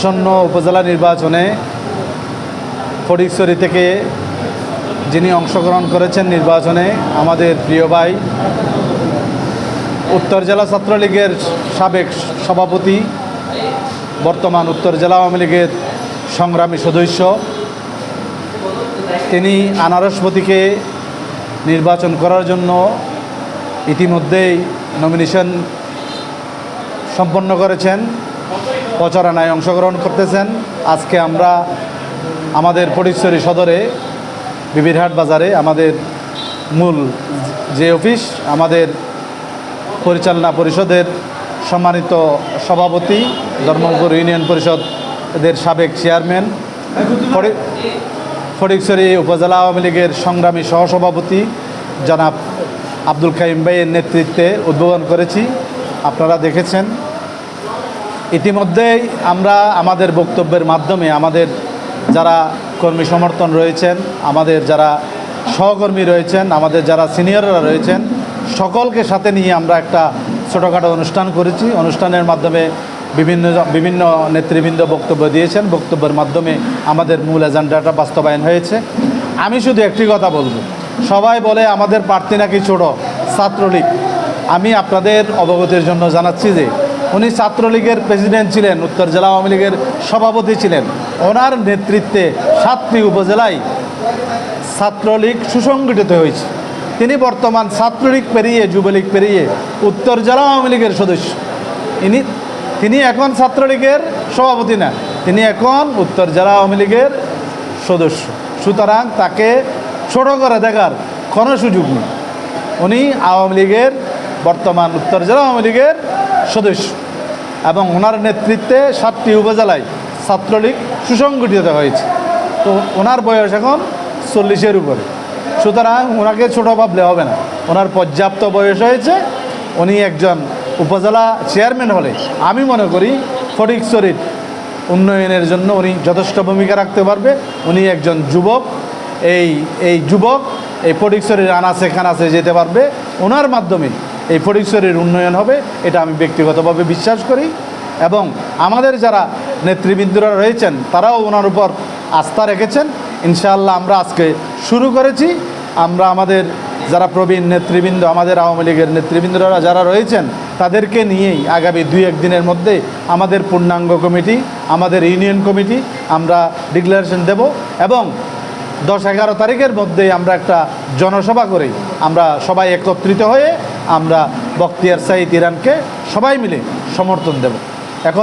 আসন্ন উপজেলা নির্বাচনে ফটিকছড়ি থেকে যিনি অংশগ্রহণ করেছেন নির্বাচনে, আমাদের প্রিয় ভাই উত্তর জেলা ছাত্রলীগের সাবেক সভাপতি, বর্তমান উত্তর জেলা আওয়ামী লীগের সংগ্রামী সদস্য, তিনি আনারসপতিকে নির্বাচন করার জন্য ইতিমধ্যেই নমিনেশন সম্পন্ন করেছেন, প্রচারণায় অংশগ্রহণ করতেছেন। আজকে আমরা আমাদের ফটিকছড়ি সদরে বিবিরহাট বাজারে আমাদের মূল যে অফিস, আমাদের পরিচালনা পরিষদের সম্মানিত সভাপতি, ধর্মপুর ইউনিয়ন পরিষদের সাবেক চেয়ারম্যান, ফটিকছড়ি উপজেলা আওয়ামী লীগের সংগ্রামী সহসভাপতি জনাব আব্দুল কাইম ভাইয়ের নেতৃত্বে উদ্বোধন করেছি। আপনারা দেখেছেন। ইতিমধ্যেই আমরা আমাদের বক্তব্যের মাধ্যমে আমাদের যারা কর্মী সমর্থন রয়েছেন, আমাদের যারা সহকর্মী রয়েছেন, আমাদের যারা সিনিয়ররা রয়েছেন, সকলকে সাথে নিয়ে আমরা একটা ছোটোখাটো অনুষ্ঠান করেছি। অনুষ্ঠানের মাধ্যমে বিভিন্ন নেতৃবৃন্দ বক্তব্য দিয়েছেন। বক্তব্যের মাধ্যমে আমাদের মূল এজেন্ডাটা বাস্তবায়ন হয়েছে। আমি শুধু একটি কথা বলবো, সবাই বলে আমাদের প্রার্থী নাকি ছোট, ছাত্রলীগ। আমি আপনাদের অবগতির জন্য জানাচ্ছি যে উনি ছাত্রলীগের প্রেসিডেন্ট ছিলেন, উত্তর জেলা আওয়ামী লীগের সভাপতি ছিলেন। ওনার নেতৃত্বে 7টি উপজেলায় ছাত্রলীগ সুসংগঠিত হয়েছে। তিনি বর্তমান ছাত্রলীগ পেরিয়ে, যুবলীগ পেরিয়ে উত্তর জেলা আওয়ামী লীগের সদস্য। তিনি এখন ছাত্রলীগের সভাপতি না, তিনি এখন উত্তর জেলা আওয়ামী লীগের সদস্য। সুতরাং তাকে ছোট করে দেখার কোনো সুযোগ নেই। উনি আওয়ামী লীগের, বর্তমান উত্তর জেলা আওয়ামী লীগের সদস্য এবং ওনার নেতৃত্বে 7টি উপজেলায় ছাত্রলীগ সুসংগঠিত হয়েছে। তো ওনার বয়স এখন 40-এর উপরে। সুতরাং ওনাকে ছোটো ভাবলে হবে না, ওনার পর্যাপ্ত বয়স হয়েছে। উনি একজন উপজেলা চেয়ারম্যান হলে আমি মনে করি ফটিকছড়ির উন্নয়নের জন্য উনি যথেষ্ট ভূমিকা রাখতে পারবে। উনি একজন যুবক, এই যুবক এই ফটিকছড়ির আনাচে কানাচে যেতে পারবে। ওনার মাধ্যমে এই ফটিকছড়ির উন্নয়ন হবে, এটা আমি ব্যক্তিগতভাবে বিশ্বাস করি। এবং আমাদের যারা নেতৃবৃন্দরা রয়েছেন তারাও ওনার উপর আস্থা রেখেছেন। ইনশাআল্লাহ আমরা আজকে শুরু করেছি। আমরা আমাদের যারা প্রবীণ নেতৃবৃন্দ, আমাদের আওয়ামী লীগের নেতৃবৃন্দরা যারা রয়েছেন তাদেরকে নিয়েই আগামী 2-1 দিনের মধ্যে আমাদের পূর্ণাঙ্গ কমিটি, আমাদের ইউনিয়ন কমিটি আমরা ডিক্লারেশন দেব এবং 10-11 তারিখের মধ্যে আমরা একটা জনসভা করে আমরা সবাই একত্রিত হয়ে আমরা বখতিয়ার সাঈদ ইরানকে সবাই মিলে সমর্থন দেব।